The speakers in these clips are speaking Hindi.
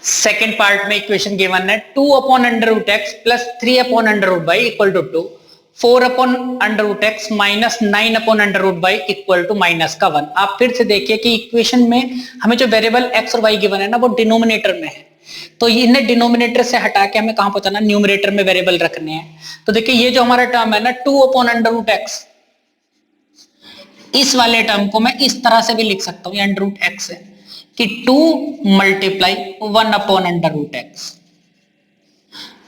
सेकेंड पार्ट में इक्वेशन गिवन है 2 upon under root x plus 3 upon under root y equal to 2, 4 upon under root x minus 9 upon under root y equal to minus का 1। आप फिर से देखिए कि इक्वेशन में हमें जो वेरिएबल एक्स और वाई गिवन है ना वो डिनोमिनेटर में है, तो इन्हें डिनोमिनेटर से हटा के हमें कहां पहुंचाना, न्यूमरेटर में वेरिएबल रखने हैं। तो देखिए ये जो हमारा टर्म है ना 2 अपॉन अंडर रूट एक्स, इस वाले टर्म को मैं इस तरह से भी लिख सकता हूं, ये अंडर रूट एक्स है कि 2 multiply 1 upon under root x.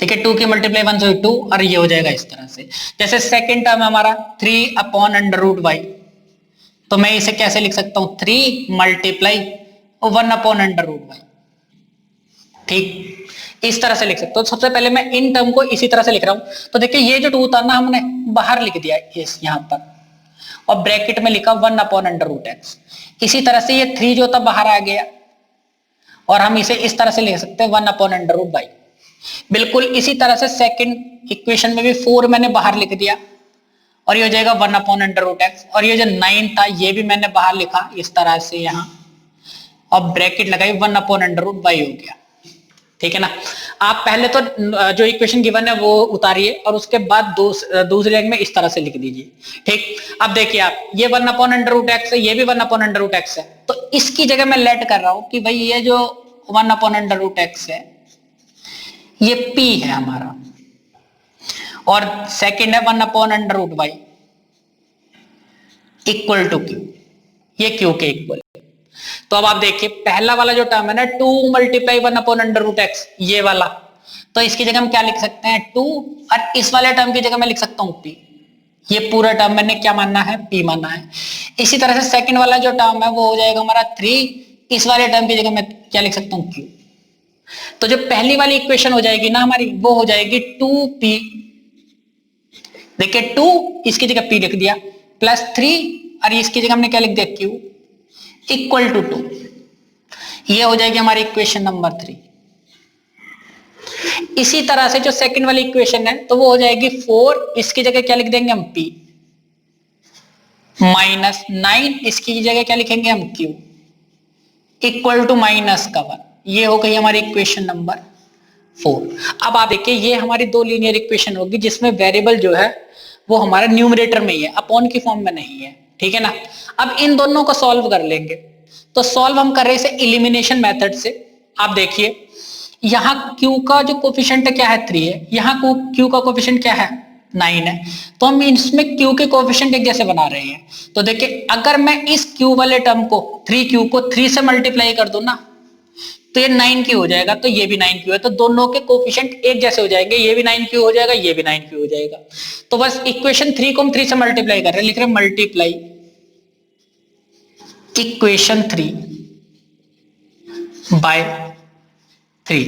ठीक है, 2 की मल्टीप्लाई 1 से 2 और ये हो जाएगा इस तरह से। जैसे सेकंड टर्म है हमारा 3 अपॉन अंडर रूट वाई, तो मैं इसे कैसे लिख सकता हूं, 3 multiply 1 upon under root y. ठीक, इस तरह से लिख सकते हो। तो सबसे पहले मैं इन टर्म को इसी तरह से लिख रहा हूं। तो देखिए ये जो 2 था ना हमने बाहर लिख दिया इस यहां पर, और ब्रैकेट में लिखा 1 अपॉन अंडर रूट एक्स। इसी तरह से ये 3 जो था बाहर आ गया, और हम इसे इस तरह से लिख सकते हैं 1 अपॉन अंडर रूट वाई। बिल्कुल इसी तरह से सेकंड इक्वेशन में भी 4 मैंने बाहर लिख दिया, और ये हो जाएगा 1 अपॉन अंडर रूट एक्स। और ये जो 9 था ये भी मैंने बाहर लिखा इस तरह से यहां, और ब्रैकेट लगाई 1 अपॉन अंडर रूट वाई हो गया। ठीक है ना। आप पहले तो जो इक्वेशन गिवन है वो उतारिए, और उसके बाद दूसरे रैंक में इस तरह से लिख दीजिए। ठीक, अब देखिए आप, ये 1 अपॉन अंडर रूट एक्स है, ये भी 1 अपॉन अंडर रूट एक्स है, तो इसकी जगह मैं लेट कर रहा हूं कि भाई ये जो 1 अपॉन अंडर रूट एक्स है ये p है हमारा, और सेकंड है 1 upon under root y equal to q, ये q के इक्वल। तो अब आप देखिए पहला वाला जो टर्म है ना 2 multiply 1 upon under root x, ये वाला, तो इसकी जगह हम क्या लिख सकते हैं 2, और इस वाले टर्म की जगह मैं लिख सकता हूं p। ये पूरा टर्म मैंने क्या मानना है, p मानना है। इसी तरह से सेकंड वाला जो टर्म है वो हो जाएगा हमारा 3, इस वाले टर्म की जगह मैं क्या लिख सकता हूं q। तो जो पहली वाली इक्वेशन हो जाएगी ना हमारी, वो हो जाएगी 2p, देखिए 2 इसकी जगह p लिख दिया, प्लस 3 और इसकी जगह हमने क्या लिख दिया q इक्वल टू 2। ये हो जाएगी हमारी इक्वेशन नंबर 3। इसी तरह से जो सेकंड वाली इक्वेशन है तो वो हो जाएगी 4, इसकी जगह क्या लिख देंगे हम p, माइनस 9 इसकी जगह क्या लिखेंगे हम q इक्वल टू माइनस का 1। ये हो गई हमारी इक्वेशन नंबर 4। अब आप देखिए ये हमारी दो लीनियर इक्वेशन होगी जिसमें वेरिएबल जो है वो हमारा न्यूमरेटर में ही है, अपॉन की फॉर्म में नहीं है। ठीक है ना। अब इन दोनों को सॉल्व कर लेंगे, तो सॉल्व हम कर रहे हैं इसे एलिमिनेशन मेथड से। आप देखिए यहां q का जो कोफिशिएंट है क्या है 3 है, यहां q का कोफिशिएंट क्या है 9 है, तो हम इसमें q के कोफिशिएंट एक जैसे बना रहे हैं। तो देखिए अगर मैं इस q वाले टर्म को 3q को 3 से मल्टीप्लाई कर दूं ना, तो ये 9q हो जाएगा, तो ये भी 9q है, तो दोनों के कोफिशिएंट एक जैसे हो जाएंगे, ये भी 9q हो जाएगा, ये भी 9q हो जाएगा। तो बस इक्वेशन 3 को हम 3 से मल्टीप्लाई कर रहे हैं, लिख रहे हैं मल्टीप्लाई इक्वेशन 3 बाय 3।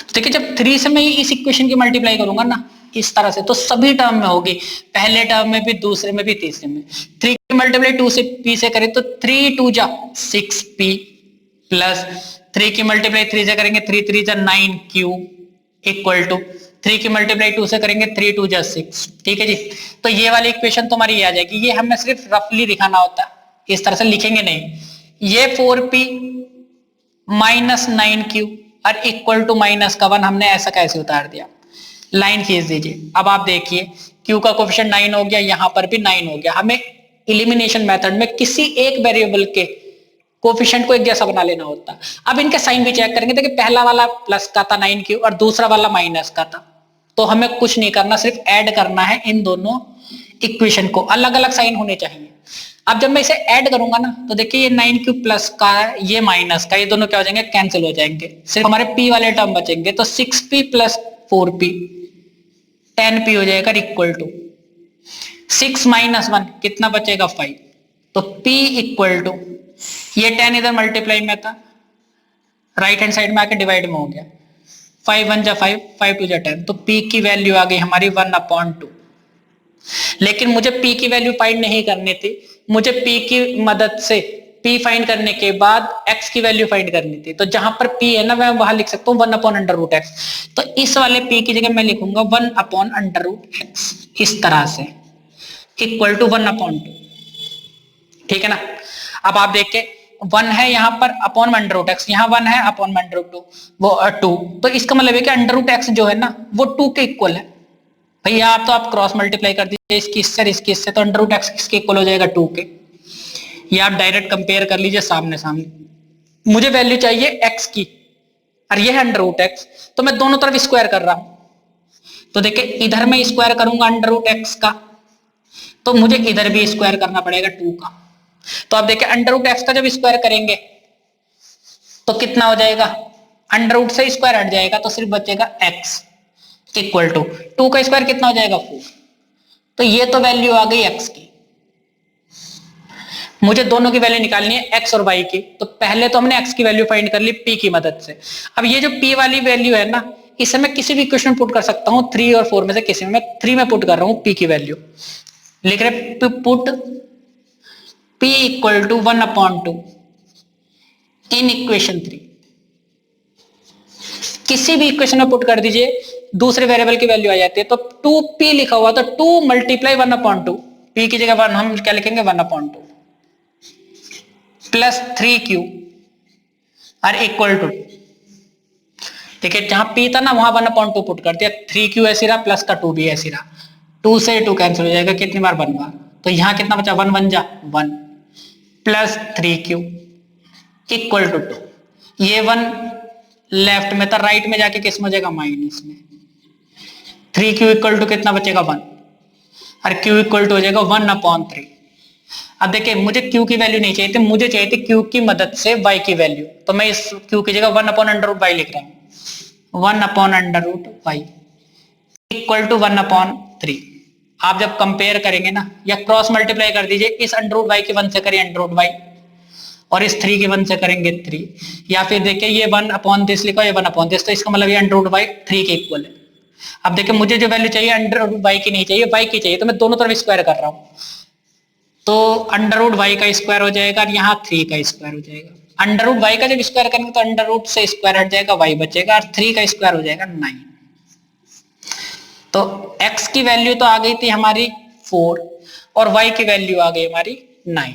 तो देखिए जब 3 से मैं इस इक्वेशन की मल्टीप्लाई करूंगा ना इस तरह से, तो सभी टर्म में होगी, पहले टर्म में भी, दूसरे में भी, तीसरे में। 3 की मल्टीप्लाई 2 से p से करें तो 3 2 जा 6p, प्लस 3 की मल्टीप्लाई 3 से करेंगे 3 3 जा 9q इक्वल टू 3 की मल्टीप्लाई 2 से करेंगे 3 2 जा 6। ठीक है जी। तो ये वाली इक्वेशन तो हमारी ये आ जाएगी। ये हमें सिर्फ रफली दिखाना होता है, इस तरह से लिखेंगे नहीं। ये 4p माइनस 9q और इक्वल टू माइनस का 1 हमने ऐसा कैसे उतार दिया, लाइन खींच दीजिए। अब आप देखिए q का कोफिशिएंट 9 हो गया, यहां पर भी 9 हो गया। हमें एलिमिनेशन मेथड में किसी एक वेरिएबल के कोफिशिएंट को एक जैसा बना लेना होता। अब इनके साइन भी चेक करेंगे, देखिए पहला वाला प्लस का था 9q और दूसरा वाला माइनस का था, तो हमें कुछ नहीं करना, सिर्फ ऐड करना है इन दोनों इक्वेशन को, अलग अलग साइन होने चाहिए। अब जब मैं इसे ऐड करूंगा ना, तो देखिए ये 9q प्लस का है, ये माइनस का, ये दोनों क्या हो जाएंगे, कैंसिल हो जाएंगे, सिर्फ हमारे p वाले टर्म बचेंगे। तो 6p प्लस 4p 10p हो जाएगा इक्वल टू 6 माइनस 1 कितना बचेगा 5, तो p इक्वल टू, ये 10 इधर मल्टीप्लाई में था, राइट हैंड साइड में आके डिवाइड में हो गया, 5 1 जा 5, 5 2 जा 10, तो p की वैल्यू आ गई हमारी 1/2। लेकिन मुझे p की वैल्यू फाइंड नहीं करनी थी, मुझे p की मदद से p फाइंड करने के बाद x की वैल्यू फाइंड करनी थी। तो जहां पर p है ना मैं वहां लिख सकता हूँ 1/√x। तो इस वाले p की जगह मैं लिखूंगा 1/√x इस तरह से, इक्वल टू 1/2। ठीक है ना। अब आप देखिए 1 है यहाँ पर अपॉन अंडर रूट एक्स, यहाँ 1 है अपॉन अंडर रूट 2, वो 2, तो इसका मतलब है कि अंडर रूट एक्स जो है ना वो 2 के इक्वल है। भैया आप तो आप क्रॉस मल्टीप्लाई कर दीजिए इसकी इससे और इसकी इससे, तो अंडर रूट एक्स किसके इक्वल हो जाएगा 2 के। ये आप डायरेक्ट कंपेयर कर लीजिए सामने सामने। मुझे वैल्यू चाहिए एक्स की और ये है अंडर रूट एक्स, तो मैं दोनों तरफ स्क्वायर कर रहा हूं। तो देखिए इधर मैं स्क्वायर करूंगा अंडर रूट एक्स का, तो मुझे इधर भी स्क्वायर करना पड़ेगा 2 का। तो आप देखिए अंडर रूट एक्स का जब स्क्वायर करेंगे तो कितना हो जाएगा, अंडर रूट से स्क्वायर हट जाएगा तो सिर्फ बचेगा एक्स इक्वल टू 2 का स्क्वायर कितना हो जाएगा 4। तो ये तो वैल्यू आ गई एक्स की। मुझे दोनों की वैल्यू निकालनी है एक्स और वाई की, तो पहले तो हमने एक्स की वैल्यू फाइंड कर ली पी की मदद से। अब ये जो पी वाली वैल्यू है ना, इसे मैं किसी भी इक्वेशन में पुट कर सकता हूं, 3 और 4 में से किसी में। मैं 3 में पुट कर रहा हूं पी की वैल्यू, लिख रहे put p equal to 1/2 in equation 3। किसी भी इक्वेशन में पुट कर दीजिए, दूसरे वेरिएबल की वैल्यू आ जाती है। तो 2p लिखा हुआ तो 2 मल्टीप्लाई 1/2, p की जगह 1 हम क्या लिखेंगे 1/2 प्लस 3q और इक्वल टू, देखिए जहां p था ना वहां 1/2 पुट कर दिया, 3q ऐसे रहा प्लस का 2 भी ऐसे रहा, 2 से 2 कैंसिल हो जाएगा कितनी बार 1 बार, तो यहां कितना बचा 1 1 जा 1 प्लस 3q इक्वल टू 2। ये 1 लेफ्ट में था, राइट में जाके किस में हो जाएगा माइनस में। 3q इक्वल टू कितना बचेगा 1 और q इक्वल टू हो जाएगा 1/3। अब देखिए मुझे q की वैल्यू नहीं चाहिए थी, मुझे चाहिए थी q की मदद से y की वैल्यू, तो मैं इस q की जगह 1/√y लिख रहा हूं, 1/√y इक्वल टू 1/3। आप जब कंपेयर करेंगे ना या क्रॉस मल्टीप्लाई कर दीजिए, इस √y की 1 से करिए √y और इस 3 की 1 से करेंगे 3, या फिर देखिए ये 1/this लिखा, ये 1/this, तो इसका मतलब ये √y 3 के इक्वल है। अब देखिए मुझे जो वैल्यू चाहिए √y की नहीं चाहिए, y की चाहिए, तो मैं दोनों तरफ स्क्वायर कर रहा हूं, तो √y का स्क्वायर हो जाएगा और यहाँ 3 का स्क्वायर हो जाएगा। √y का जब स्क्वायर करेंगे तो √ से स्क्वायर हट जाएगा, y बचेगा और 3 का स्क्वायर हो जाएगा 9। तो x की वैल्यू तो आ गई थी हमारी 4 और y की वैल्यू आ गई हमारी 9।